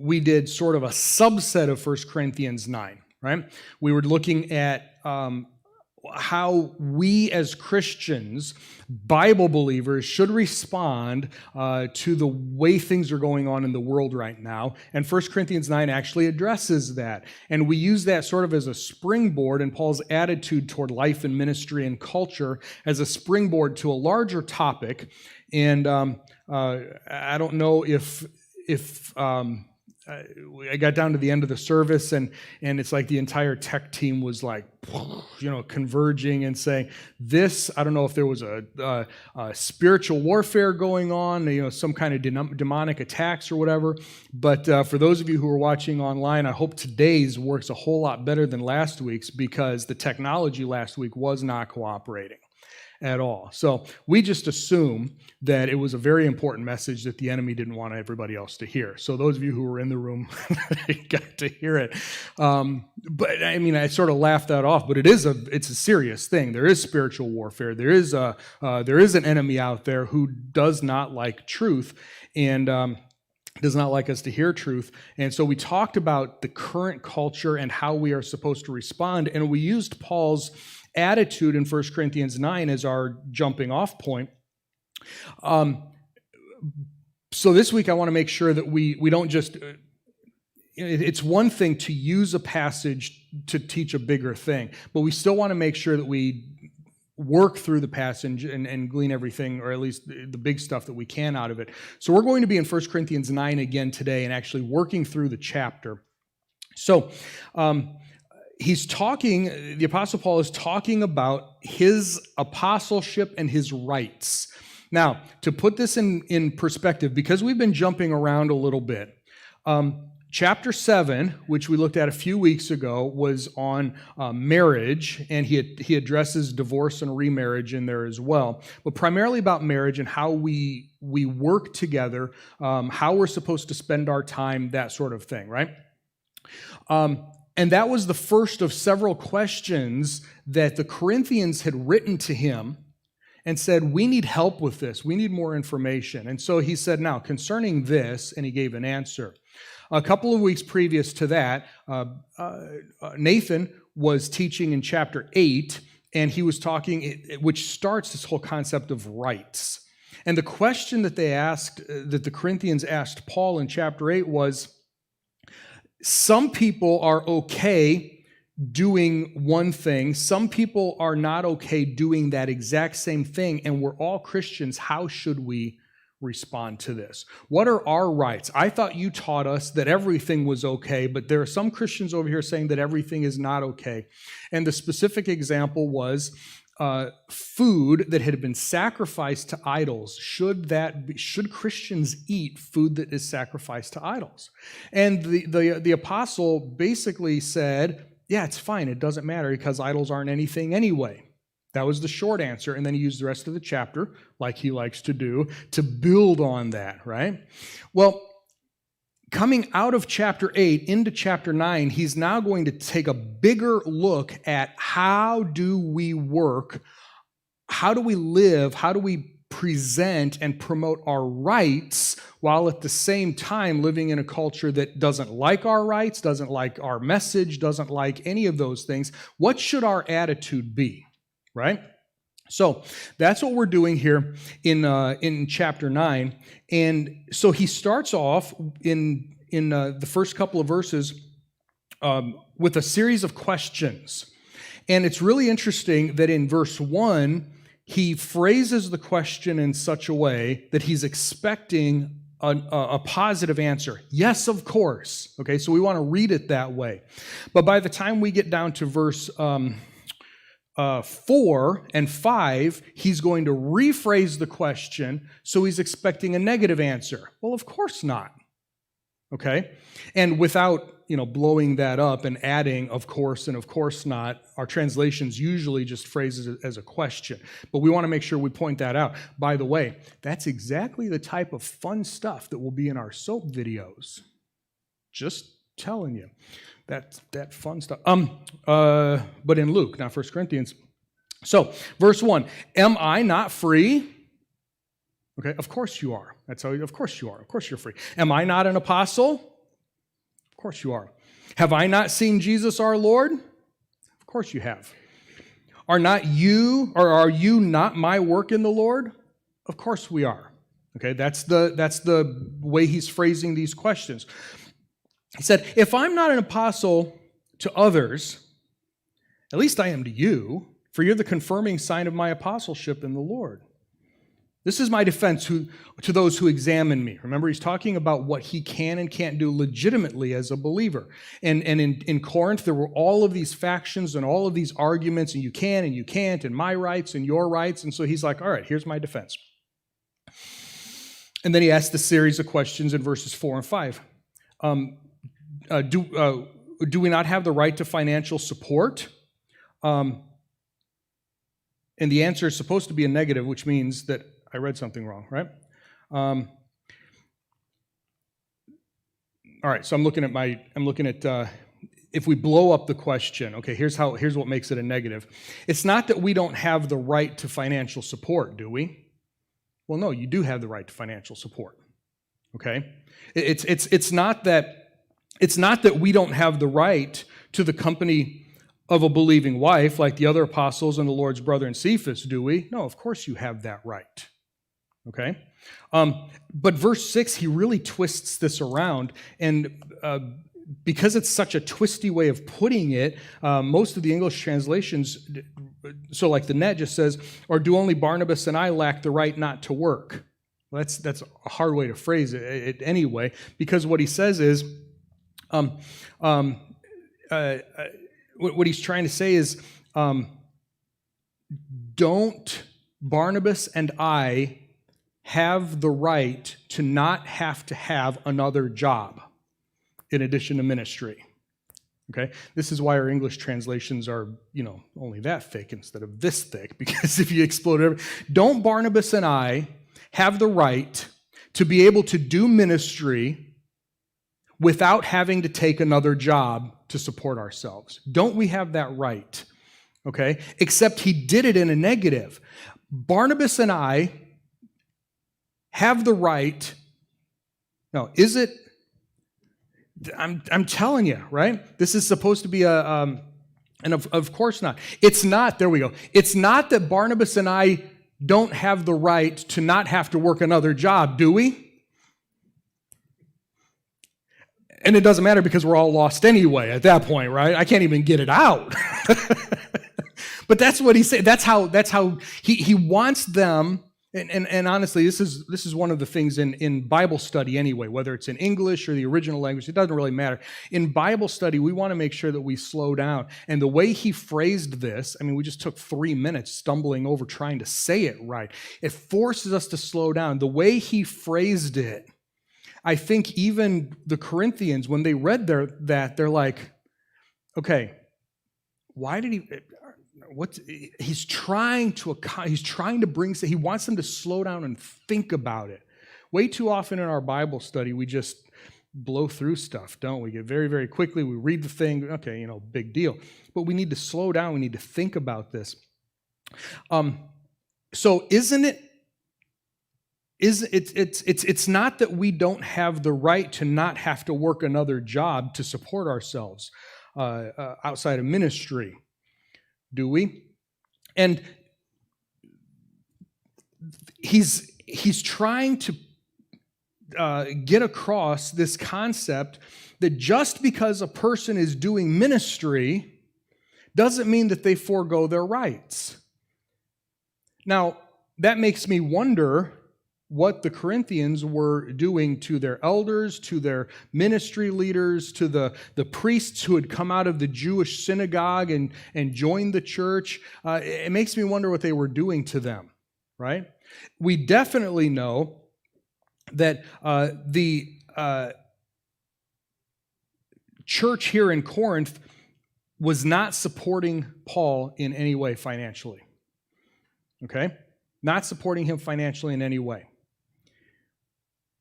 we did sort of a subset of 1 Corinthians 9, right? We were looking at how we as Christians, Bible believers, should respond to the way things are going on in the world right now. And 1 Corinthians 9 actually addresses that. And we use that sort of as a springboard in Paul's attitude toward life and ministry and culture as a springboard to a larger topic. And I don't know if I got down to the end of the service and it's like the entire tech team was like, converging and saying this. I don't know if there was a spiritual warfare going on, some kind of demonic attacks or whatever. But for those of you who are watching online, I hope today's works a whole lot better than last week's, because the technology last week was not cooperating at all. So we just assume that it was a very important message that the enemy didn't want everybody else to hear. So those of you who were in the room got to hear it. But I mean, I sort of laughed that off, but it's a serious thing. There is spiritual warfare. There is an enemy out there who does not like truth and does not like us to hear truth. And so we talked about the current culture and how we are supposed to respond. And we used Paul's attitude in 1 Corinthians 9 as our jumping off point. So this week I want to make sure that we don't just, it's one thing to use a passage to teach a bigger thing, but we still want to make sure that we work through the passage and glean everything, or at least the big stuff that we can out of it. So we're going to be in 1 Corinthians 9 again today and actually working through the chapter. So, the Apostle Paul is talking about his apostleship and his rights. Now, to put this in perspective, because we've been jumping around a little bit, chapter 7, which we looked at a few weeks ago, was on marriage, and he addresses divorce and remarriage in there as well, but primarily about marriage and how we work together, how we're supposed to spend our time, that sort of thing, right? And that was the first of several questions that the Corinthians had written to him and said, we need help with this. We need more information. And so he said, now, concerning this, and he gave an answer. A couple of weeks previous to that, Nathan was teaching in chapter 8, and he was talking, which starts this whole concept of rights. And the question that the Corinthians asked Paul in chapter 8 was, some people are okay doing one thing. Some people are not okay doing that exact same thing, and we're all Christians. How should we respond to this? What are our rights? I thought you taught us that everything was okay, but there are some Christians over here saying that everything is not okay. And the specific example was food that had been sacrificed to idols. Should Christians eat food that is sacrificed to idols? And the apostle basically said, yeah, it's fine. It doesn't matter because idols aren't anything anyway. That was the short answer. And then he used the rest of the chapter, like he likes to do, to build on that, right? Well, coming out of chapter 8 into chapter 9, he's now going to take a bigger look at how do we work, how do we live, how do we present and promote our rights while at the same time living in a culture that doesn't like our rights, doesn't like our message, doesn't like any of those things. What should our attitude be, right? So that's what we're doing here in chapter 9. And so he starts off in the first couple of verses with a series of questions. And it's really interesting that in verse 1, he phrases the question in such a way that he's expecting a positive answer. Yes, of course. Okay, so we want to read it that way. But by the time we get down to verse 4 and 5, he's going to rephrase the question, so he's expecting a negative answer. Well, of course not. Okay? And without, blowing that up and adding of course and of course not, our translations usually just phrases it as a question. But we want to make sure we point that out. By the way, that's exactly the type of fun stuff that will be in our soap videos. Just telling you. That fun stuff. But in Luke, not 1 Corinthians. So, verse 1, am I not free? Okay, of course you are. Of course you are. Of course you're free. Am I not an apostle? course you are. Have I not seen Jesus our Lord? Of course you have. Are you not my work in the Lord? Of course we are. Okay, that's the way he's phrasing these questions. He said, if I'm not an apostle to others, at least I am to you, for you're the confirming sign of my apostleship in the Lord. This is my defense to those who examine me. Remember, he's talking about what he can and can't do legitimately as a believer. And in Corinth, there were all of these factions and all of these arguments, and you can and you can't, and my rights and your rights. And so he's like, all right, here's my defense. And then he asked a series of questions in verses 4 and 5. Do we not have the right to financial support? And the answer is supposed to be a negative, which means that I read something wrong, right? All right, so I'm looking at if we blow up the question, okay, here's what makes it a negative. It's not that we don't have the right to financial support, do we? Well, no, you do have the right to financial support. Okay? It's not that we don't have the right to the company of a believing wife like the other apostles and the Lord's brother and Cephas, do we? No, of course you have that right. Okay? But verse 6, he really twists this around, and because it's such a twisty way of putting it, most of the English translations, so like the Net just says, or do only Barnabas and I lack the right not to work? Well, that's a hard way to phrase it anyway, because what he says is, what he's trying to say is, don't Barnabas and I have the right to not have to have another job in addition to ministry? Okay? This is why our English translations are, only that thick instead of this thick, because if you explode it, don't Barnabas and I have the right to be able to do ministry without having to take another job to support ourselves? Don't we have that right? Okay? Except he did it in a negative. Barnabas and I have the right. No, is it? I'm telling you, right? This is supposed to be and of course not. It's not, there we go. It's not that Barnabas and I don't have the right to not have to work another job, do we? And it doesn't matter because we're all lost anyway at that point, right? I can't even get it out. But that's what he said. That's how he wants them. And honestly, this is one of the things in Bible study anyway, whether it's in English or the original language, it doesn't really matter. In Bible study, we want to make sure that we slow down. And the way he phrased this, we just took 3 minutes stumbling over trying to say it right. It forces us to slow down. The way he phrased it, I think even the Corinthians, when they read that, they're like, okay, why did he... He's trying to bring, he wants them to slow down and think about it. Way too often in our Bible study, we just blow through stuff, don't we? Get very, very quickly, we read the thing, okay, big deal. But we need to slow down, we need to think about this. So it's not that we don't have the right to not have to work another job to support ourselves outside of ministry. Do we? And he's trying to get across this concept that just because a person is doing ministry doesn't mean that they forego their rights. Now, that makes me wonder what the Corinthians were doing to their elders, to their ministry leaders, to the priests who had come out of the Jewish synagogue and joined the church. It makes me wonder what they were doing to them, right? We definitely know that the church here in Corinth was not supporting Paul in any way financially, okay? Not supporting him financially in any way.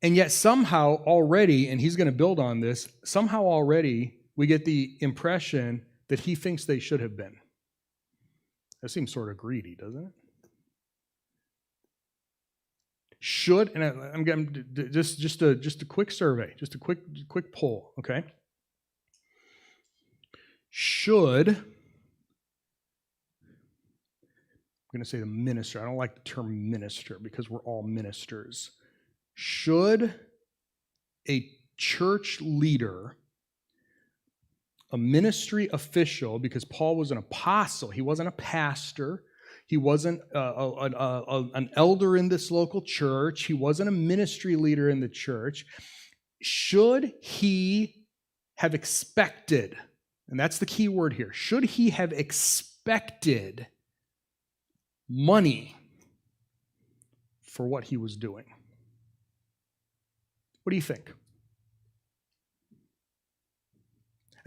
And yet somehow already, and he's going to build on this, somehow already we get the impression that he thinks they should have been. That seems sort of greedy, doesn't it? Should, and I'm just a quick survey, just a quick poll, okay? should, I'm going to say the minister. I don't like the term minister because we're all ministers. Should a church leader, a ministry official, because Paul was an apostle, he wasn't a pastor, he wasn't an elder in this local church, he wasn't a ministry leader in the church, should he have expected, and that's the key word here, should he have expected money for what he was doing? What do you think?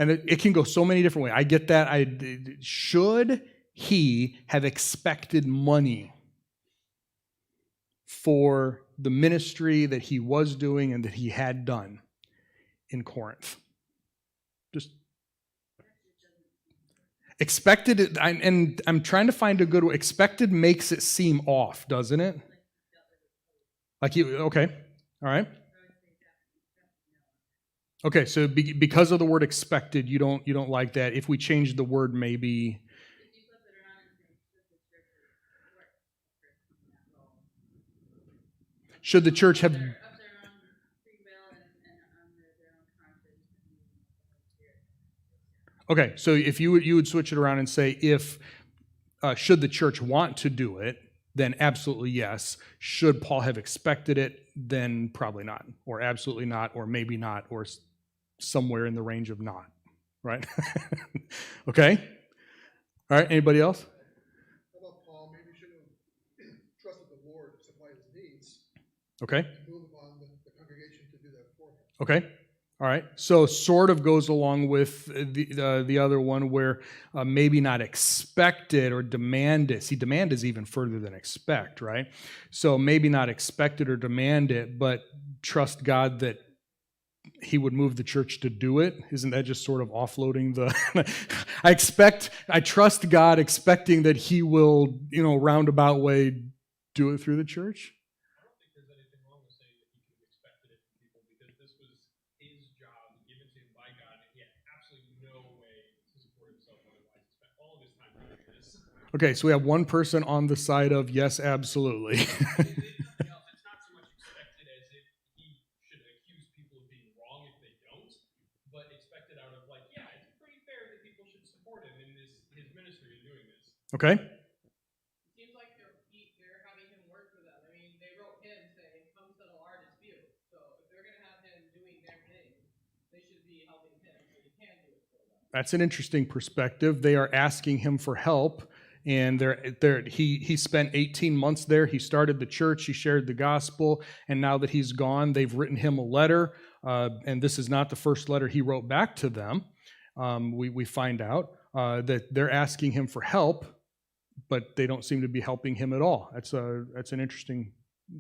And it can go so many different ways. I get that. Should he have expected money for the ministry that he was doing and that he had done in Corinth? Just expected, and I'm trying to find a good way. Expected makes it seem off, doesn't it? Okay, all right. Okay, so because of the word expected, you don't like that. If we change the word, maybe. Should the church have? Okay, so if you would switch it around and say, if should the church want to do it, then absolutely yes. Should Paul have expected it? Then probably not, or absolutely not, or maybe not, or somewhere in the range of not, right? Okay? All right, anybody else? How about Paul maybe should have trusted the Lord to supply his needs. Okay. And move upon the congregation to do that for him. Okay. All right. So sort of goes along with the other one where maybe not expected or demand it. See, demand is even further than expect, right? So maybe not expect it or demand it, but trust God that he would move the church to do it. Isn't that just sort of offloading the I trust God expecting that he will, roundabout way do it through the church? I don't think there's anything wrong with saying that he could have expected it from people because this was his job given to him by God, and he had absolutely no way to support himself otherwise. He spent all of his time doing this. Okay, so we have one person on the side of yes, absolutely. It's not so much expected as if he should accuse people of being wrong if they don't, but expected out of yeah, it's pretty fair that people should support him in his ministry in doing this. Okay. It seems like they're having him work for them. I mean, they wrote him saying, "Come settle our dispute." So if they're going to have him doing their thing, they should be helping him so he can do it for them. That's an interesting perspective. They are asking him for help. And he spent 18 months there. He started the church. He shared the gospel. And now that he's gone, they've written him a letter. And this is not the first letter he wrote back to them. We find out that they're asking him for help, but they don't seem to be helping him at all. That's an interesting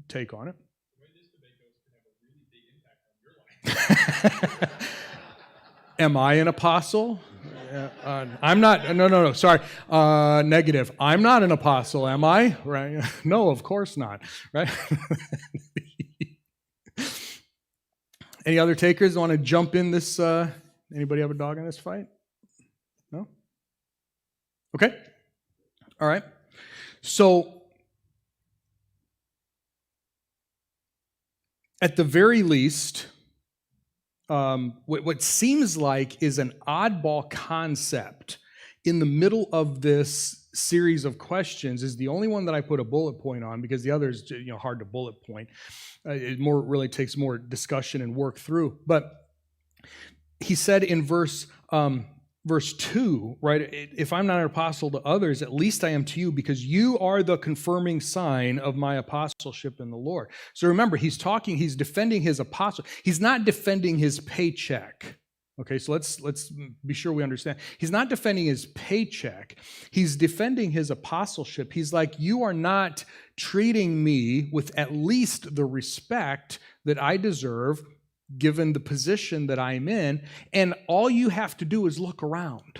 take on it. The way this debate goes can have a really big impact on your life. Am I an apostle? I'm not. No. Sorry. Negative. I'm not an apostle, am I? Right? No, of course not. Right? Any other takers want to jump in this? Anybody have a dog in this fight? No? Okay. All right. So, at the very least, what seems like is an oddball concept in the middle of this series of questions is the only one that I put a bullet point on because the other is hard to bullet point. It really takes more discussion and work through. But he said in verse 2, right? If I'm not an apostle to others, at least I am to you because you are the confirming sign of my apostleship in the Lord. So remember, he's defending his apostle. He's not defending his paycheck. Okay, so let's be sure we understand. He's not defending his paycheck. He's defending his apostleship. He's like, you are not treating me with at least the respect that I deserve given the position that I'm in, and all you have to do is look around.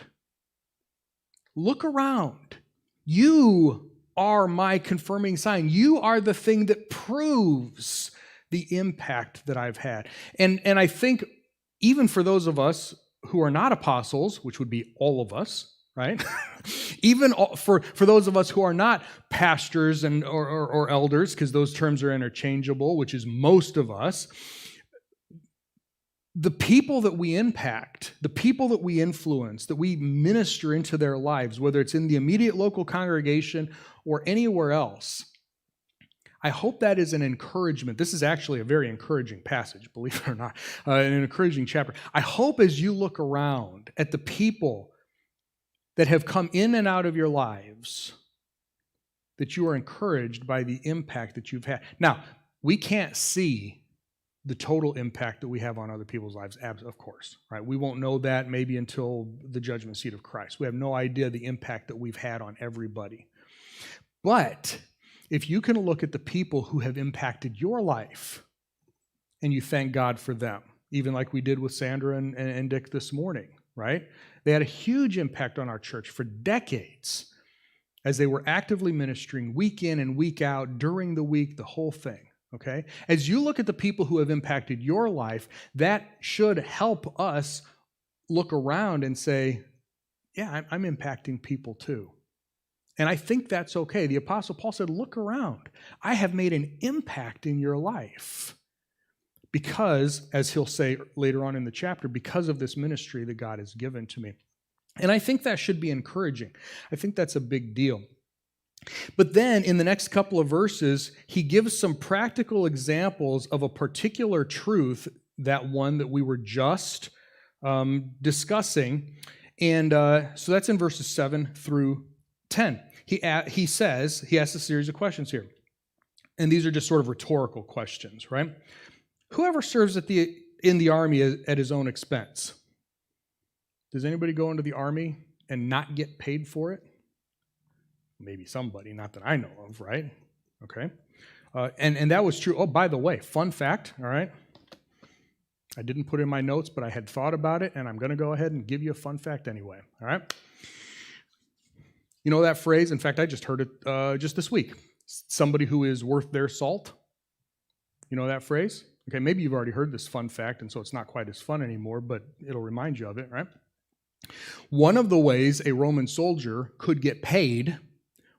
Look around. You are my confirming sign. You are the thing that proves the impact that I've had. And I think even for those of us who are not apostles, which would be all of us, right? Even for those of us who are not pastors and or elders, because those terms are interchangeable, which is most of us, the people that we impact, the people that we influence, that we minister into their lives, whether it's in the immediate local congregation or anywhere else, I hope that is an encouragement. This is actually a very encouraging passage, believe it or not, an encouraging chapter. I hope as you look around at the people that have come in and out of your lives, that you are encouraged by the impact that you've had. Now, we can't see the total impact that we have on other people's lives, of course, right? We won't know that maybe until the judgment seat of Christ. We have no idea the impact that we've had on everybody. But if you can look at the people who have impacted your life and you thank God for them, even like we did with Sandra and Dick this morning, right? They had a huge impact on our church for decades as they were actively ministering week in and week out, during the week, the whole thing. Okay? As you look at the people who have impacted your life, that should help us look around and say, yeah, I'm impacting people too. And I think that's okay. The Apostle Paul said, look around. I have made an impact in your life because, as he'll say later on in the chapter, because of this ministry that God has given to me. And I think that should be encouraging. I think that's a big deal. But then in the next couple of verses, he gives some practical examples of a particular truth, that one that we were just discussing. And so that's in verses 7 through 10. He asks a series of questions here. And these are just sort of rhetorical questions, right? Whoever serves in the army at his own expense. Does anybody go into the army and not get paid for it? Maybe somebody, not that I know of, right? Okay. And that was true. Oh, by the way, fun fact, all right? I didn't put it in my notes, but I had thought about it, and I'm going to go ahead and give you a fun fact anyway, all right? You know that phrase? In fact, I just heard it just this week. Somebody who is worth their salt. You know that phrase? Okay, maybe you've already heard this fun fact, and so it's not quite as fun anymore, but it'll remind you of it, right? One of the ways a Roman soldier could get paid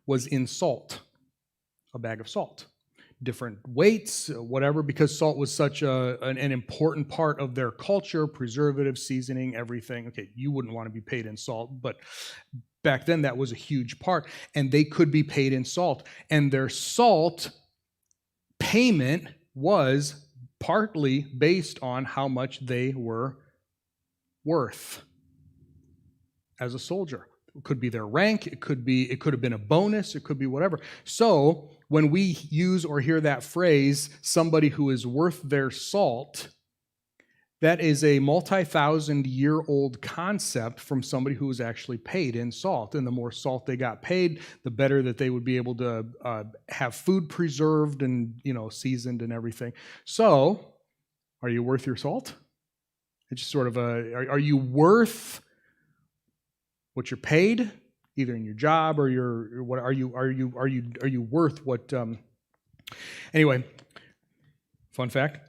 was in salt, a bag of salt. Different weights, whatever, because salt was such an important part of their culture, preservative, seasoning, everything. Okay, you wouldn't want to be paid in salt, but back then that was a huge part, and they could be paid in salt. And their salt payment was partly based on how much they were worth as a soldier. It could be their rank, it could have been a bonus, it could be whatever. So when we use or hear that phrase, somebody who is worth their salt, that is a multi-thousand-year-old concept from somebody who was actually paid in salt. And the more salt they got paid, the better that they would be able to have food preserved and seasoned and everything. So, are you worth your salt? It's just sort of are you worth what you're paid, either in your job or your what? Are you worth what? Anyway, fun fact.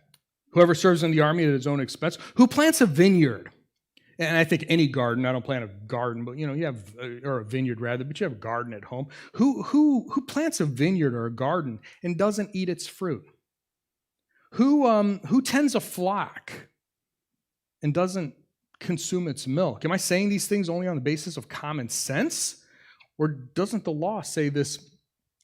Whoever serves in the army at his own expense, who plants a vineyard, and I think any garden, I don't plant a garden, but you have, or a vineyard rather, but you have a garden at home. Who plants a vineyard or a garden and doesn't eat its fruit? Who tends a flock and doesn't consume its milk? Am I saying these things only on the basis of common sense? Or doesn't the law say this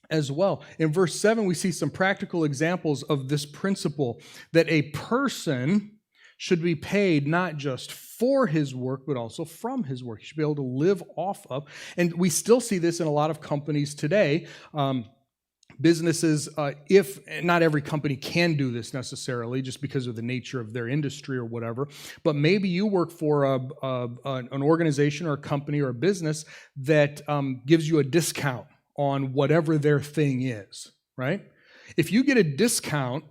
as well? In verse 7, we see some practical examples of this principle, that a person should be paid not just for his work, but also from his work. He should be able to live off of. And we still see this in a lot of companies today. Businesses, if not every company can do this necessarily just because of the nature of their industry or whatever, but maybe you work for an organization or a company or a business that gives you a discount on whatever their thing is, right? If you get a discount,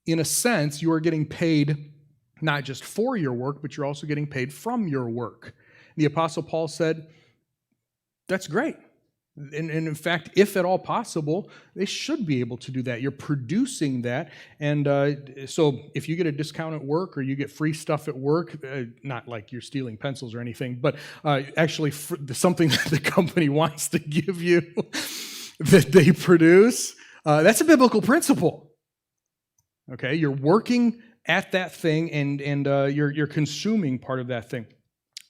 in a sense, you are getting paid not just for your work, but you're also getting paid from your work. The Apostle Paul said, that's great. And in fact, if at all possible, they should be able to do that. You're producing that. And so if you get a discount at work or you get free stuff at work, not like you're stealing pencils or anything, but actually something that the company wants to give you that they produce, that's a biblical principle. Okay, you're working at that thing and you're consuming part of that thing.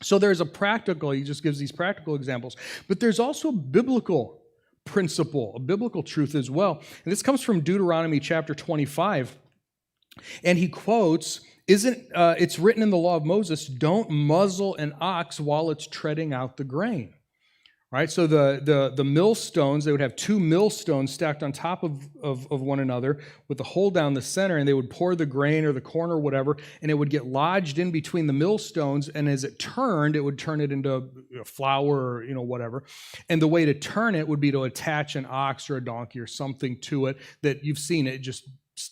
So there's a practical, he just gives these practical examples, but there's also a biblical principle, a biblical truth as well. And this comes from Deuteronomy chapter 25. And he quotes, it's written in the law of Moses, don't muzzle an ox while it's treading out the grain. Right, so the millstones, they would have two millstones stacked on top of one another with a hole down the center, and they would pour the grain or the corn or whatever, and it would get lodged in between the millstones, and as it turned, it would turn it into flour or whatever. And the way to turn it would be to attach an ox or a donkey or something to it that you've seen. It just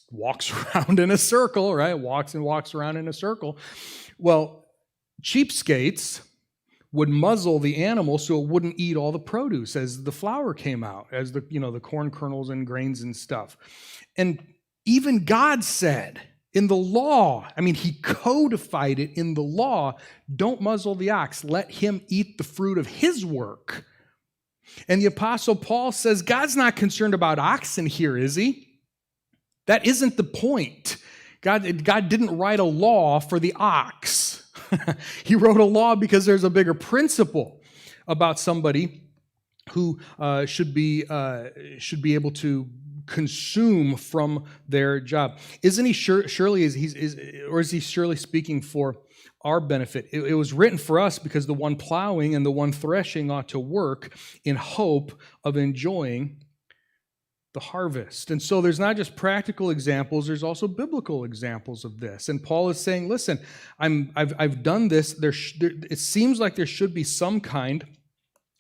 walks around in a circle, right? Walks and walks around in a circle. Well, cheapskates would muzzle the animal so it wouldn't eat all the produce as the flour came out, as the corn kernels and grains and stuff. And even God said in the law, he codified it in the law, don't muzzle the ox, let him eat the fruit of his work. And the Apostle Paul says, God's not concerned about oxen here, is he? That isn't the point. God didn't write a law for the ox. He wrote a law because there's a bigger principle about somebody who should be able to consume from their job. Isn't he surely is he surely speaking for our benefit? It was written for us because the one plowing and the one threshing ought to work in hope of enjoying the harvest. And so there's not just practical examples, there's also biblical examples of this. And Paul is saying, listen, I've done this. It seems like there should be some kind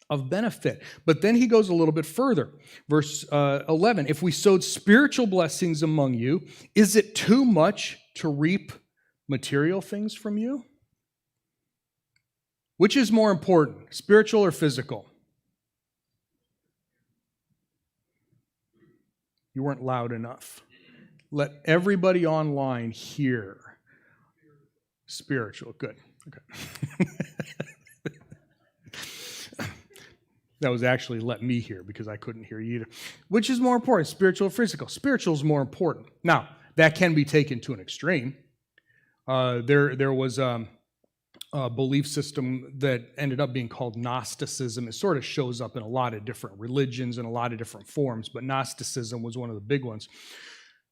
of benefit. But then he goes a little bit further. Verse 11, if we sowed spiritual blessings among you, is it too much to reap material things from you? Which is more important, spiritual or physical? You weren't loud enough. Let everybody online hear. Spiritual. Good. Okay. That was actually let me hear because I couldn't hear you either. Which is more important, spiritual or physical? Spiritual is more important. Now, that can be taken to an extreme. There was a belief system that ended up being called Gnosticism. It sort of shows up in a lot of different religions and a lot of different forms, but Gnosticism was one of the big ones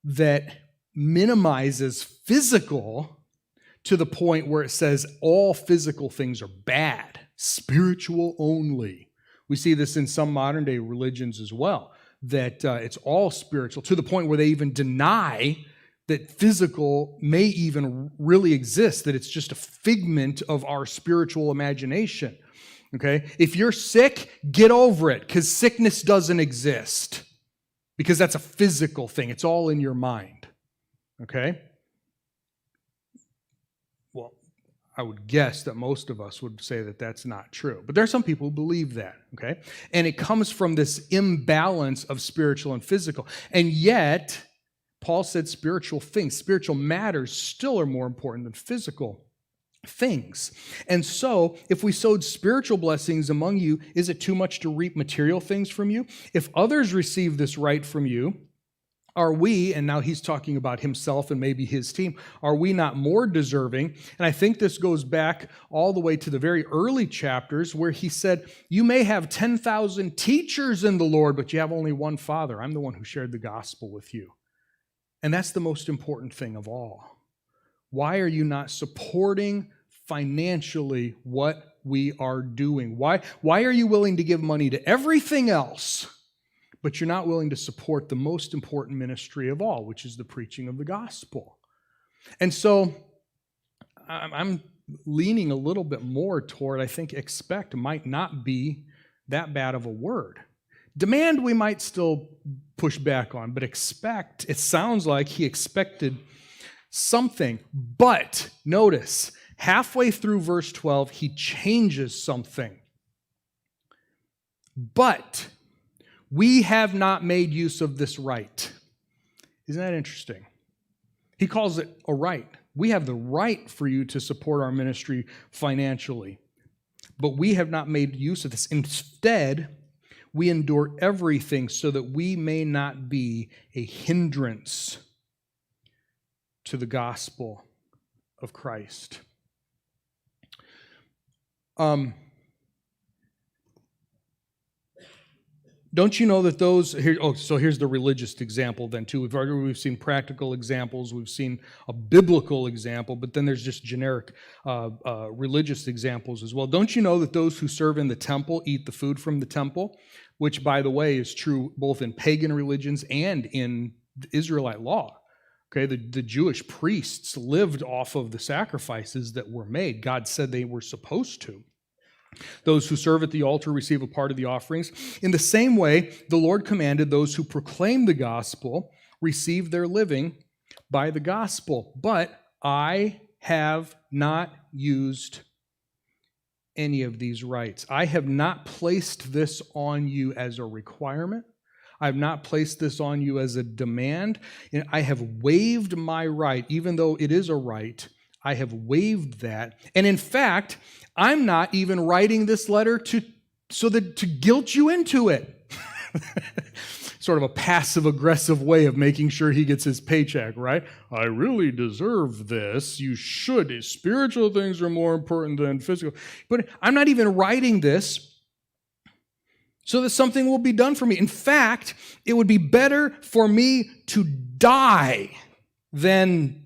that minimizes physical to the point where it says all physical things are bad, spiritual only. We see this in some modern day religions as well, that it's all spiritual, to the point where they even deny that physical may even really exist, that it's just a figment of our spiritual imagination, okay? If you're sick, get over it, because sickness doesn't exist, because that's a physical thing. It's all in your mind, okay? Well, I would guess that most of us would say that that's not true, but there are some people who believe that, okay? And it comes from this imbalance of spiritual and physical, and yet Paul said spiritual things, spiritual matters still are more important than physical things. And so, if we sowed spiritual blessings among you, is it too much to reap material things from you? If others receive this right from you, are we, and now he's talking about himself and maybe his team, are we not more deserving? And I think this goes back all the way to the very early chapters where he said, you may have 10,000 teachers in the Lord, but you have only one Father. I'm the one who shared the gospel with you. And that's the most important thing of all. Why are you not supporting financially what we are doing? Why are you willing to give money to everything else, but you're not willing to support the most important ministry of all, which is the preaching of the gospel? And so I'm leaning a little bit more toward, I think expect might not be that bad of a word. Demand we might still push back on, but expect, it sounds like he expected something. But notice, halfway through verse 12, he changes something. But we have not made use of this right. Isn't that interesting? He calls it a right. We have the right for you to support our ministry financially, but we have not made use of this. Instead, we endure everything so that we may not be a hindrance to the gospel of Christ. Don't you know that those here? Oh, so here's the religious example then too. We've seen practical examples, we've seen a biblical example, but then there's just generic religious examples as well. Don't you know that those who serve in the temple eat the food from the temple, which, by the way, is true both in pagan religions and in the Israelite law? Okay, the Jewish priests lived off of the sacrifices that were made. God said they were supposed to. Those who serve at the altar receive a part of the offerings. In the same way, the Lord commanded those who proclaim the gospel receive their living by the gospel. But I have not used any of these rights. I have not placed this on you as a requirement. I have not placed this on you as a demand. I have waived my right, even though it is a right. I have waived that. And in fact, I'm not even writing this letter to guilt you into it. Sort of a passive-aggressive way of making sure he gets his paycheck, right? I really deserve this. You should. Spiritual things are more important than physical. But I'm not even writing this so that something will be done for me. In fact, it would be better for me to die than...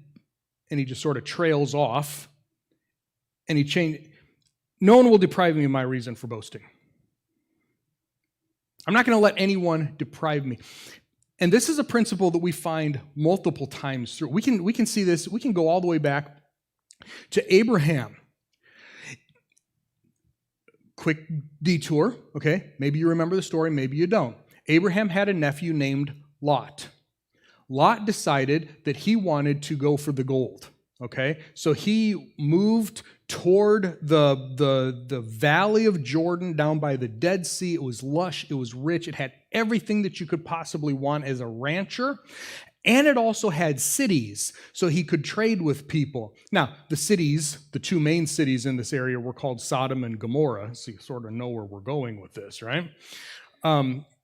And he just sort of trails off, and he changed. No one will deprive me of my reason for boasting. I'm not going to let anyone deprive me. And this is a principle that we find multiple times through. We can see this. We can go all the way back to Abraham. Quick detour, okay? Maybe you remember the story, maybe you don't. Abraham had a nephew named Lot. Lot decided that he wanted to go for the gold, okay? So he moved toward the valley of Jordan down by the Dead Sea. It was lush, it was rich, it had everything that you could possibly want as a rancher, and it also had cities, so he could trade with people. Now, the cities, the two main cities in this area were called Sodom and Gomorrah, so you sort of know where we're going with this, right?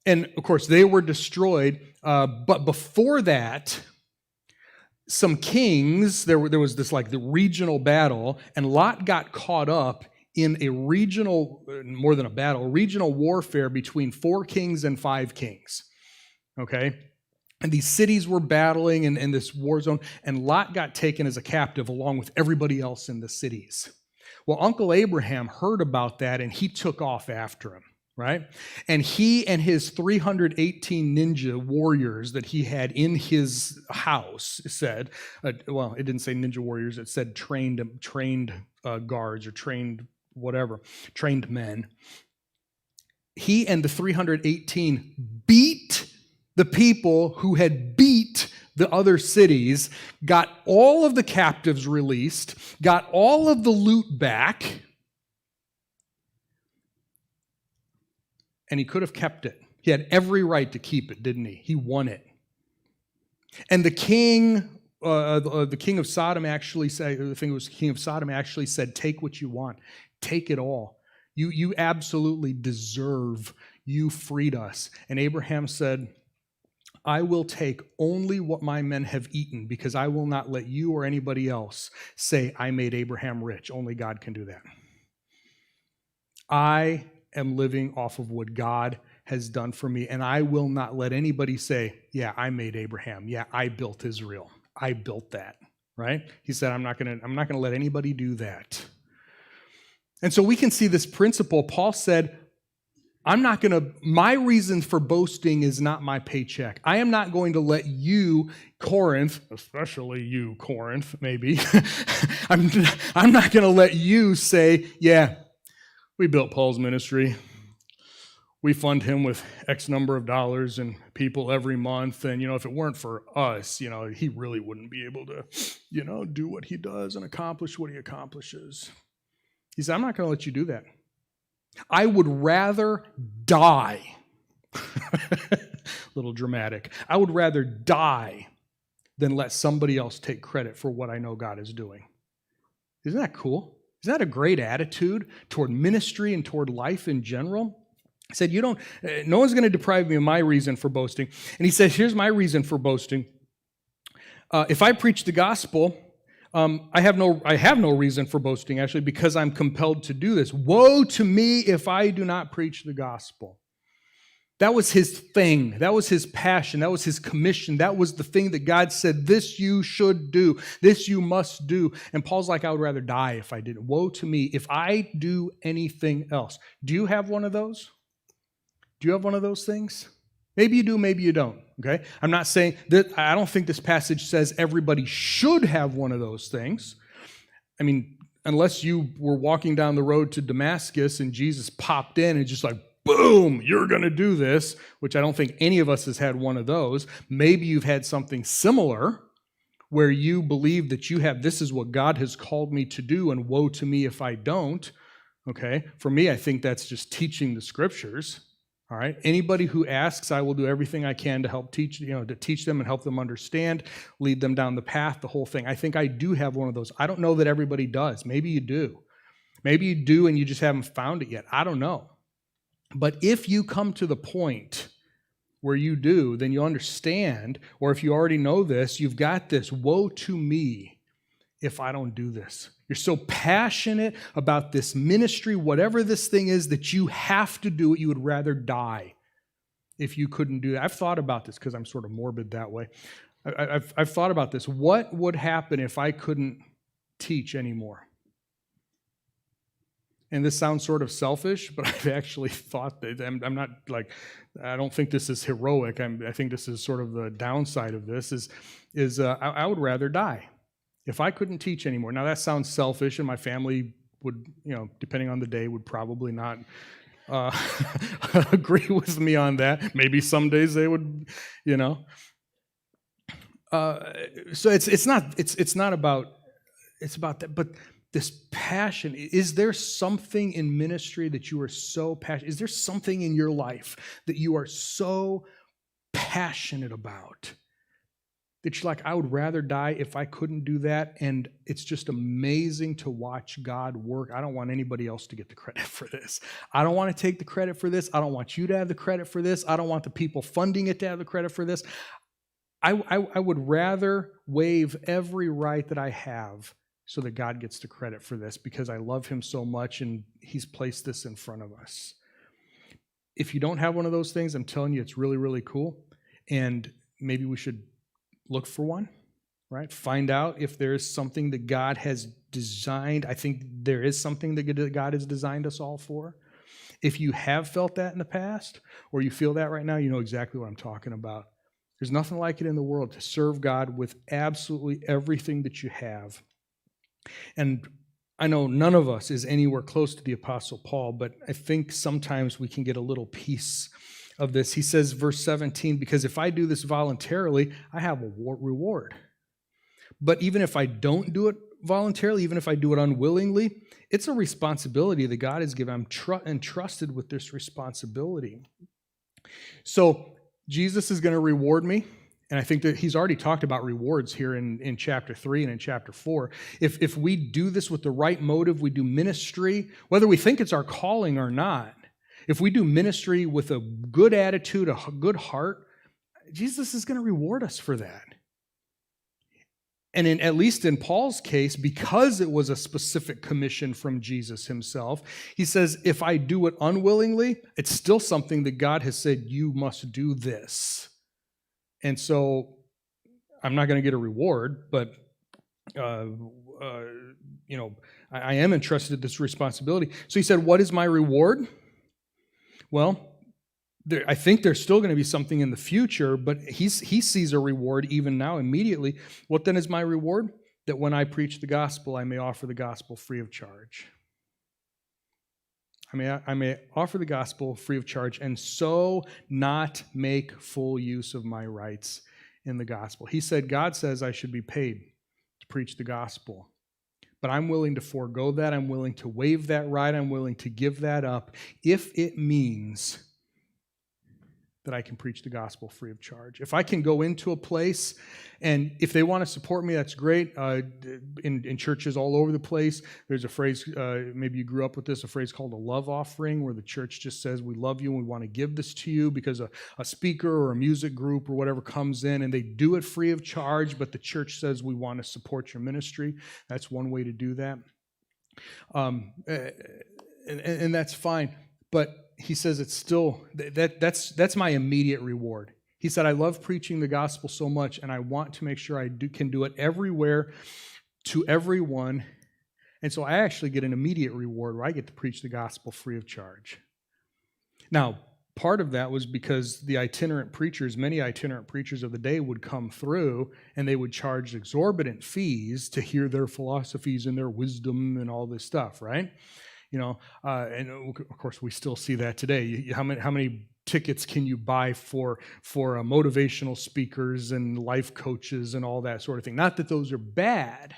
And of course, they were destroyed. But before that, some kings, there was this like the regional battle, and Lot got caught up in a regional, more than a battle, regional warfare between 4 kings and 5 kings. Okay? And these cities were battling in this war zone, and Lot got taken as a captive along with everybody else in the cities. Well, Uncle Abraham heard about that, and he took off after him. Right? And he and his 318 ninja warriors that he had in his house said, well, it didn't say ninja warriors, it said trained guards or trained whatever, trained men. He and the 318 beat the people who had beat the other cities, got all of the captives released, got all of the loot back, and he could have kept it. He had every right to keep it, didn't he? He won it. And the king of Sodom actually said, I think it was the king of Sodom actually said, take what you want. Take it all. You absolutely deserve. You freed us. And Abraham said, I will take only what my men have eaten, because I will not let you or anybody else say I made Abraham rich. Only God can do that. I am living off of what God has done for me, and I will not let anybody say, yeah, I made Abraham. Yeah, I built Israel. I built that, right? He said, I'm not going to let anybody do that. And so we can see this principle. Paul said, my reason for boasting is not my paycheck. I am not going to let you, Corinth, especially you, Corinth, maybe, I'm not going to let you say, yeah, we built Paul's ministry. We fund him with X number of dollars and people every month. And, if it weren't for us, he really wouldn't be able to, do what he does and accomplish what he accomplishes. He said, I'm not going to let you do that. I would rather die. A little dramatic. I would rather die than let somebody else take credit for what I know God is doing. Isn't that cool? Isn't that a great attitude toward ministry and toward life in general? He said, no one's going to deprive me of my reason for boasting. And he says, here's my reason for boasting. If I preach the gospel, I have no reason for boasting, actually, because I'm compelled to do this. Woe to me if I do not preach the gospel. That was his thing. That was his passion. That was his commission. That was the thing that God said, this you should do. This you must do. And Paul's like, I would rather die if I didn't. Woe to me if I do anything else. Do you have one of those? Do you have one of those things? Maybe you do, maybe you don't. Okay? I'm not saying that, I don't think this passage says everybody should have one of those things. I mean, unless you were walking down the road to Damascus and Jesus popped in and just like, boom, you're going to do this, which I don't think any of us has had one of those. Maybe you've had something similar where you believe that you have, this is what God has called me to do, and woe to me if I don't. Okay? For me, I think that's just teaching the scriptures. All right? Anybody who asks, I will do everything I can to help teach, to teach them and help them understand, lead them down the path, the whole thing. I think I do have one of those. I don't know that everybody does. Maybe you do. Maybe you do and you just haven't found it yet. I don't know. But if you come to the point where you do, then you understand, or if you already know this, you've got this, woe to me if I don't do this. You're so passionate about this ministry, whatever this thing is, that you have to do it. You would rather die if you couldn't do that. I've thought about this because I'm sort of morbid that way. I've thought about this. What would happen if I couldn't teach anymore? And this sounds sort of selfish, but I've actually thought that, I'm not like, I don't think this is heroic. I think this is sort of the downside of this, is I would rather die if I couldn't teach anymore. Now that sounds selfish, and my family would, depending on the day, would probably not agree with me on that. Maybe some days they would, So it's not about, it's about that, but this passion. Is there something in ministry that you are so passionate? Is there something in your life that you are so passionate about that you're like, I would rather die if I couldn't do that? And it's just amazing to watch God work. I don't want anybody else to get the credit for this. I don't want to take the credit for this. I don't want you to have the credit for this. I don't want the people funding it to have the credit for this. I would rather waive every right that I have so that God gets the credit for this, because I love him so much and he's placed this in front of us. If you don't have one of those things, I'm telling you, it's really, really cool. And maybe we should look for one, right? Find out if there's something that God has designed. I think there is something that God has designed us all for. If you have felt that in the past, or you feel that right now, you know exactly what I'm talking about. There's nothing like it in the world to serve God with absolutely everything that you have. And I know none of us is anywhere close to the Apostle Paul, but I think sometimes we can get a little piece of this. He says, verse 17, because if I do this voluntarily, I have a reward. But even if I don't do it voluntarily, even if I do it unwillingly, it's a responsibility that God has given. I'm entrusted with this responsibility. So Jesus is going to reward me. And I think that he's already talked about rewards here in chapter 3 and in chapter 4. If we do this with the right motive, we do ministry, whether we think it's our calling or not, if we do ministry with a good attitude, a good heart, Jesus is going to reward us for that. And at least in Paul's case, because it was a specific commission from Jesus himself, he says, if I do it unwillingly, it's still something that God has said, you must do this. And so I'm not going to get a reward, but, I am entrusted this responsibility. So he said, what is my reward? Well, I think there's still going to be something in the future, but he sees a reward even now, immediately. What then is my reward? That when I preach the gospel, I may offer the gospel free of charge. I may offer the gospel free of charge, and so not make full use of my rights in the gospel. He said, God says I should be paid to preach the gospel. But I'm willing to forego that. I'm willing to waive that right. I'm willing to give that up if it means that I can preach the gospel free of charge. If I can go into a place, and if they want to support me, that's great. In churches all over the place, there's a phrase, maybe you grew up with this, a phrase called a love offering, where the church just says, we love you and we want to give this to you, because a speaker or a music group or whatever comes in and they do it free of charge, but the church says, we want to support your ministry. That's one way to do that. And that's fine. But he says it's still, that's my immediate reward. He said, I love preaching the gospel so much, and I want to make sure I can do it everywhere to everyone. And so I actually get an immediate reward where I get to preach the gospel free of charge. Now, part of that was because the many itinerant preachers of the day would come through, and they would charge exorbitant fees to hear their philosophies and their wisdom and all this stuff, right? And of course we still see that today. How many tickets can you buy for motivational speakers and life coaches and all that sort of thing? Not that those are bad,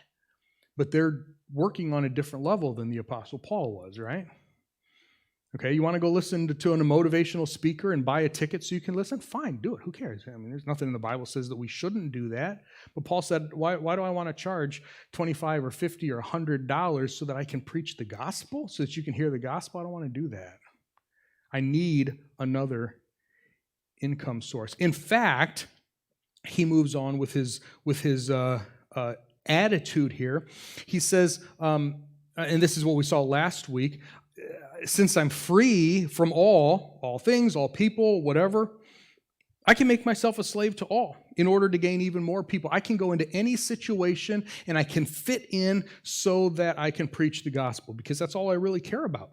but they're working on a different level than the Apostle Paul was, right? Okay, you want to go listen to a motivational speaker and buy a ticket so you can listen? Fine, do it. Who cares? I mean, there's nothing in the Bible says that we shouldn't do that. But Paul said, why do I want to charge $25 or $50 or $100 so that I can preach the gospel, so that you can hear the gospel? I don't want to do that. I need another income source. In fact, he moves on with his attitude here. He says, and this is what we saw last week, since I'm free from all things, all people, whatever, I can make myself a slave to all in order to gain even more people. I can go into any situation and I can fit in so that I can preach the gospel, because that's all I really care about.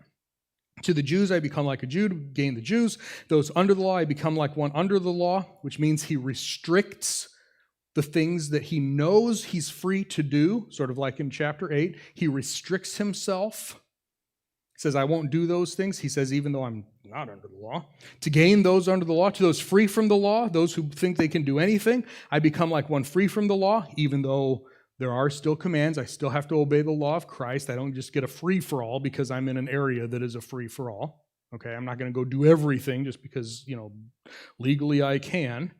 To the Jews, I become like a Jew to gain the Jews. Those under the law, I become like one under the law, which means he restricts the things that he knows he's free to do, sort of like in chapter 8. He restricts himself. Says, I won't do those things. He says, even though I'm not under the law. To gain those under the law, to those free from the law, those who think they can do anything, I become like one free from the law, even though there are still commands. I still have to obey the law of Christ. I don't just get a free-for-all because I'm in an area that is a free-for-all. Okay, I'm not going to go do everything just because, legally I can.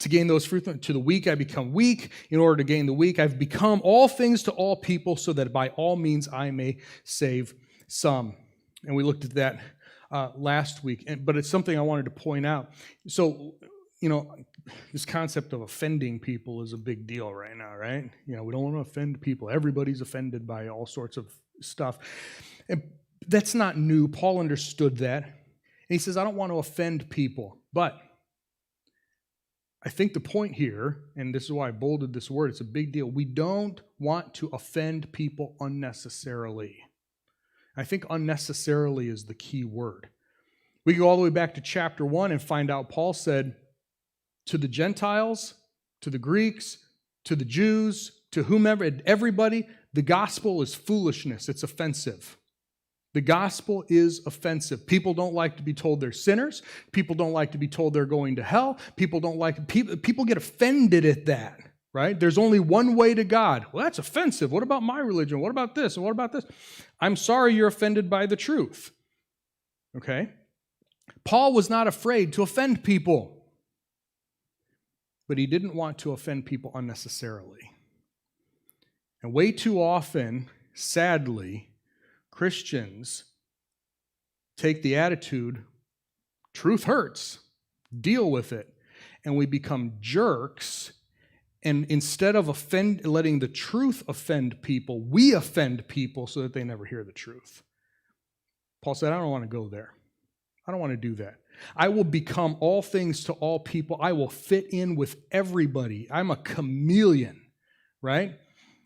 To gain those fruit, to the weak I become weak. In order to gain the weak, I've become all things to all people, so that by all means I may save some. And we looked at that last week, but it's something I wanted to point out. So, this concept of offending people is a big deal right now, right? We don't want to offend people. Everybody's offended by all sorts of stuff. And that's not new. Paul understood that. And he says, I don't want to offend people, but I think the point here, and this is why I bolded this word, it's a big deal. We don't want to offend people unnecessarily. I think unnecessarily is the key word. We go all the way back to chapter 1 and find out Paul said, to the Gentiles, to the Greeks, to the Jews, to whomever, everybody, the gospel is foolishness. It's offensive. The gospel is offensive. People don't like to be told they're sinners. People don't like to be told they're going to hell. People get offended at that, right? There's only one way to God. Well, that's offensive. What about my religion? What about this? And what about this? I'm sorry you're offended by the truth. Okay? Paul was not afraid to offend people, but he didn't want to offend people unnecessarily. And way too often, sadly, Christians take the attitude, truth hurts, deal with it, and we become jerks, and instead of letting the truth offend people, we offend people so that they never hear the truth. Paul said, I don't want to go there. I don't want to do that. I will become all things to all people. I will fit in with everybody. I'm a chameleon, right?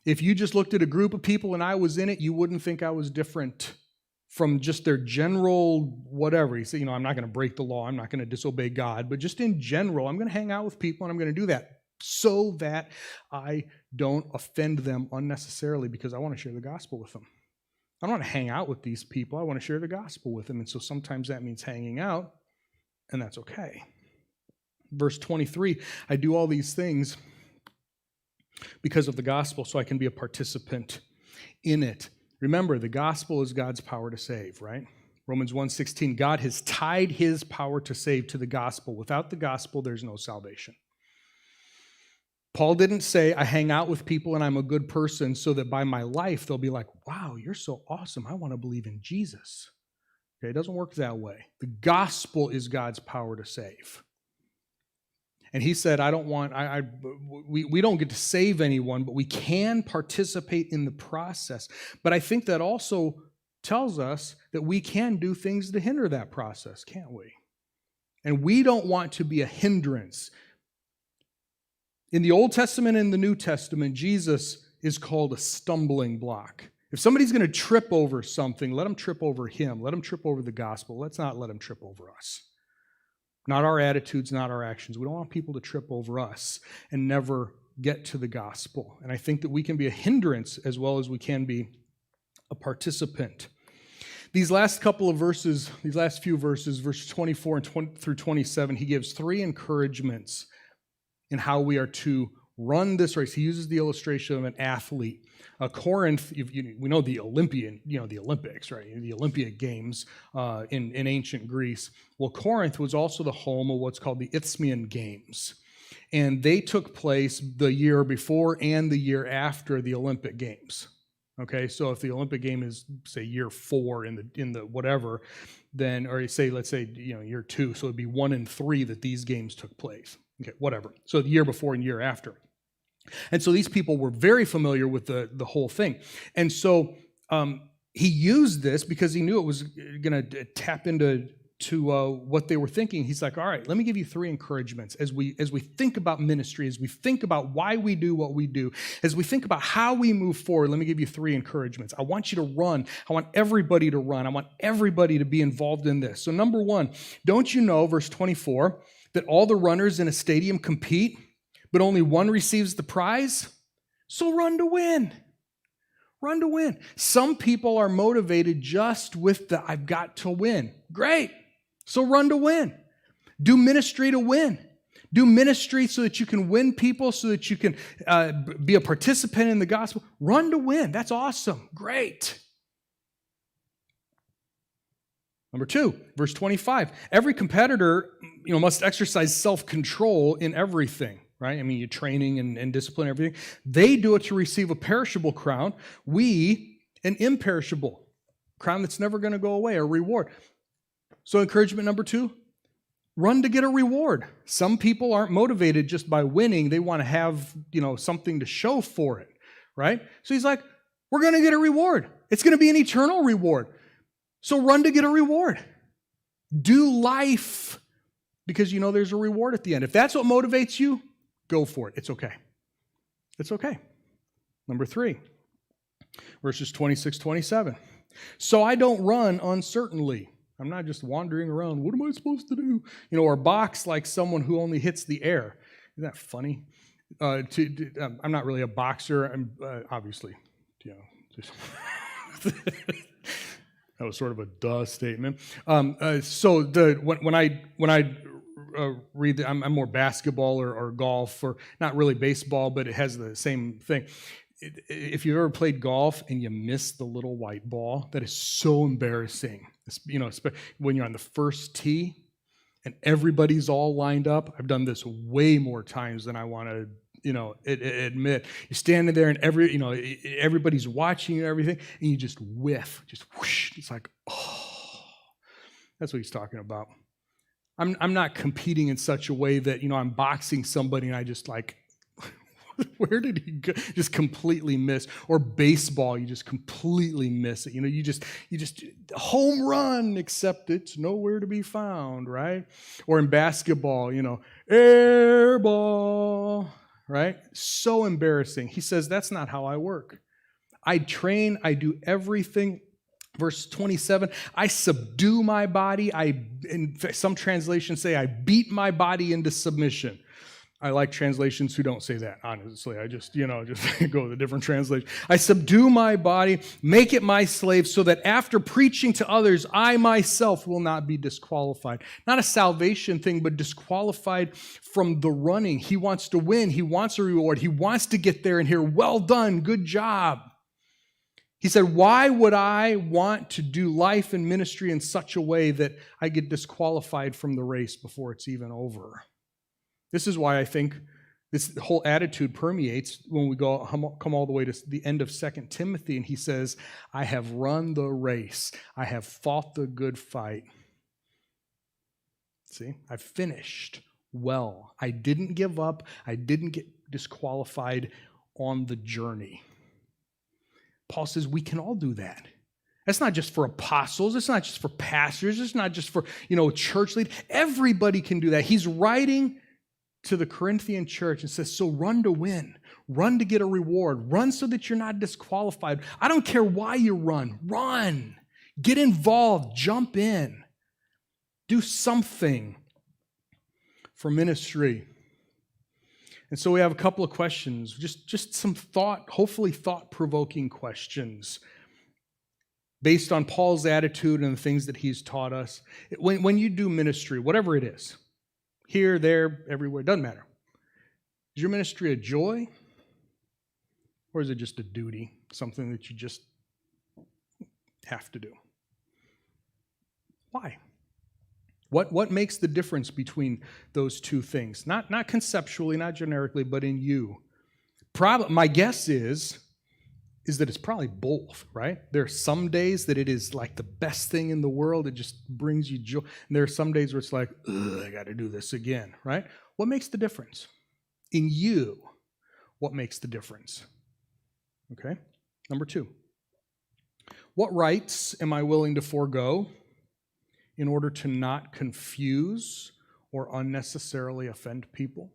If you just looked at a group of people and I was in it, you wouldn't think I was different from just their general whatever. You say, I'm not going to break the law. I'm not going to disobey God. But just in general, I'm going to hang out with people and I'm going to do that so that I don't offend them unnecessarily, because I want to share the gospel with them. I don't want to hang out with these people. I want to share the gospel with them. And so sometimes that means hanging out, and that's okay. Verse 23, I do all these things because of the gospel, so I can be a participant in it. Remember, the gospel is God's power to save, right? Romans 1:16, God has tied his power to save to the gospel. Without the gospel, there's no salvation. Paul didn't say, I hang out with people and I'm a good person so that by my life they'll be like, wow, you're so awesome. I want to believe in Jesus. Okay, it doesn't work that way. The gospel is God's power to save. And he said, we don't get to save anyone, but we can participate in the process. But I think that also tells us that we can do things to hinder that process, can't we? And we don't want to be a hindrance. In the Old Testament and the New Testament, Jesus is called a stumbling block. If somebody's going to trip over something, let them trip over him. Let them trip over the gospel. Let's not let them trip over us. Not our attitudes, not our actions. We don't want people to trip over us and never get to the gospel. And I think that we can be a hindrance as well as we can be a participant. These last couple of verses, these last few verses, verses 24 and through 27, he gives 3 encouragements in how we are to run this race. He uses the illustration of an athlete. Corinth, we know the the Olympics, right? The Olympic Games in ancient Greece. Well, Corinth was also the home of what's called the Isthmian Games. And they took place the year before and the year after the Olympic Games. Okay, so if the Olympic game is, say, year 4 in the whatever, then, or let's say, year 2, so it'd be 1 and 3 that these games took place. Okay, whatever. So the year before and year after. And so these people were very familiar with the whole thing. And so he used this because he knew it was going to tap into what they were thinking. He's like, all right, let me give you 3 encouragements as we think about ministry, as we think about why we do what we do, as we think about how we move forward. Let me give you 3 encouragements. I want you to run. I want everybody to run. I want everybody to be involved in this. So number 1, don't you know, verse 24, that all the runners in a stadium compete, but only one receives the prize? So run to win. Run to win. Some people are motivated just with the I've got to win. Great. So run to win. Do ministry to win. Do ministry so that you can win people, so that you can be a participant in the gospel. Run to win. That's awesome. Great. Number 2, verse 25. Every competitor, must exercise self-control in everything, right? I mean, your training and discipline, everything. They do it to receive a perishable crown. We, an imperishable crown that's never going to go away, a reward. So encouragement number 2, run to get a reward. Some people aren't motivated just by winning. They want to have, something to show for it, right? So he's like, we're going to get a reward. It's going to be an eternal reward. So run to get a reward. Do life because there's a reward at the end. If that's what motivates you, go for it. It's okay. It's okay. Number 3, verses 26, 27. So I don't run uncertainly. I'm not just wandering around. What am I supposed to do? Or box like someone who only hits the air. Isn't that funny? I'm not really a boxer. I'm obviously, just that was sort of a duh statement. So when I read, I'm more basketball or golf, or not really baseball, but it has the same thing. If you've ever played golf and you miss the little white ball, that is so embarrassing. When you're on the first tee and everybody's all lined up. I've done this way more times than I want to admit. You're standing there and everybody's watching you and everything, and you just whiff, just whoosh. It's like, oh, that's what he's talking about. I'm not competing in such a way that, I'm boxing somebody and I just like, where did he go? Just completely miss. Or baseball, you just completely miss it. You just home run, except it's nowhere to be found, right? Or in basketball, air ball, right? So embarrassing. He says, that's not how I work. I train, I do everything. Verse 27, I subdue my body. In some translations say I beat my body into submission. I like translations who don't say that, honestly. I just go with a different translation. I subdue my body, make it my slave, so that after preaching to others, I myself will not be disqualified. Not a salvation thing, but disqualified from the running. He wants to win. He wants a reward. He wants to get there and hear, well done, good job. He said, why would I want to do life and ministry in such a way that I get disqualified from the race before it's even over? This is why I think this whole attitude permeates when we come all the way to the end of 2 Timothy, and he says, I have run the race. I have fought the good fight. See, I finished well. I didn't give up. I didn't get disqualified on the journey. Paul says we can all do that. That's not just for apostles. It's not just for pastors. It's not just for, church lead. Everybody can do that. He's writing to the Corinthian church and says, so run to win. Run to get a reward. Run so that you're not disqualified. I don't care why you run. Run. Get involved. Jump in. Do something for ministry. And so we have a couple of questions, just some hopefully thought-provoking questions based on Paul's attitude and the things that he's taught us. When you do ministry, whatever it is, here, there, everywhere, doesn't matter. Is your ministry a joy? Or is it just a duty, something that you just have to do? Why? What makes the difference between those two things? Not conceptually, not generically, but in you. My guess is that it's probably both, right? There are some days that it is like the best thing in the world. It just brings you joy. And there are some days where it's like, I got to do this again, right? What makes the difference? In you, what makes the difference? Okay, number 2. What rights am I willing to forego in order to not confuse or unnecessarily offend people?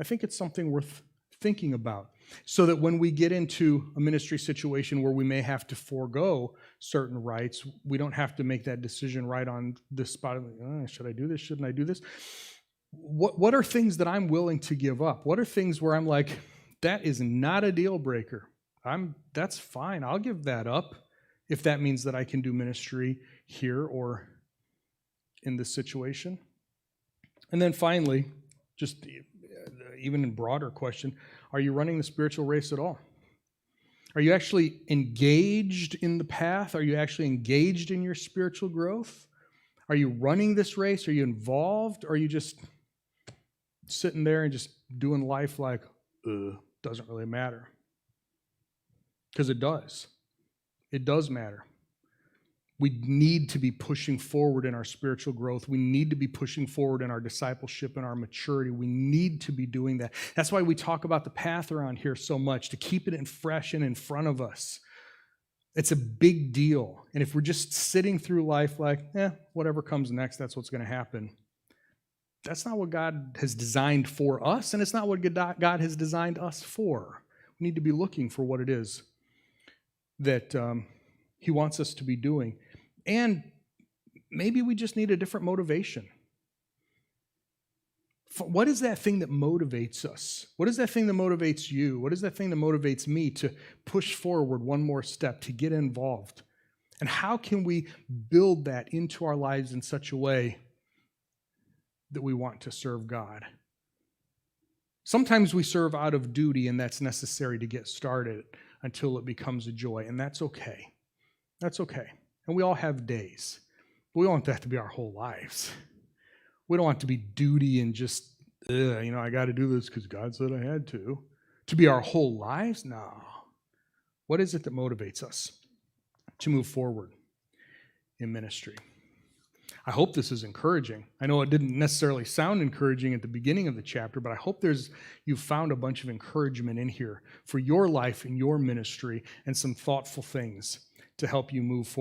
I think it's something worth thinking about, so that when we get into a ministry situation where we may have to forego certain rights, we don't have to make that decision right on the spot. Should I do this? Shouldn't I do this? What are things that I'm willing to give up? What are things where I'm like, that is not a deal breaker. That's fine. I'll give that up if that means that I can do ministry here or in this situation. And then finally, just even in broader question, are you running the spiritual race at all? Are you actually engaged in the path? Are you actually engaged in your spiritual growth? Are you running this race? Are you involved? Or are you just sitting there and just doing life like, doesn't really matter? Because it does. It does matter. We need to be pushing forward in our spiritual growth. We need to be pushing forward in our discipleship and our maturity. We need to be doing that. That's why we talk about the path around here so much, to keep it fresh and in front of us. It's a big deal. And if we're just sitting through life like, whatever comes next, that's what's going to happen. That's not what God has designed for us, and it's not what God has designed us for. We need to be looking for what it is that He wants us to be doing. And maybe we just need a different motivation. What is that thing that motivates us? What is that thing that motivates you? What is that thing that motivates me to push forward one more step, to get involved? And how can we build that into our lives in such a way that we want to serve God? Sometimes we serve out of duty, and that's necessary to get started until it becomes a joy, and that's okay. That's okay. And we all have days. We don't want that to be our whole lives. We don't want to be duty and just, I got to do this because God said I had to. To be our whole lives? No. What is it that motivates us to move forward in ministry? I hope this is encouraging. I know it didn't necessarily sound encouraging at the beginning of the chapter, but I hope you've found a bunch of encouragement in here for your life and your ministry and some thoughtful things to help you move forward.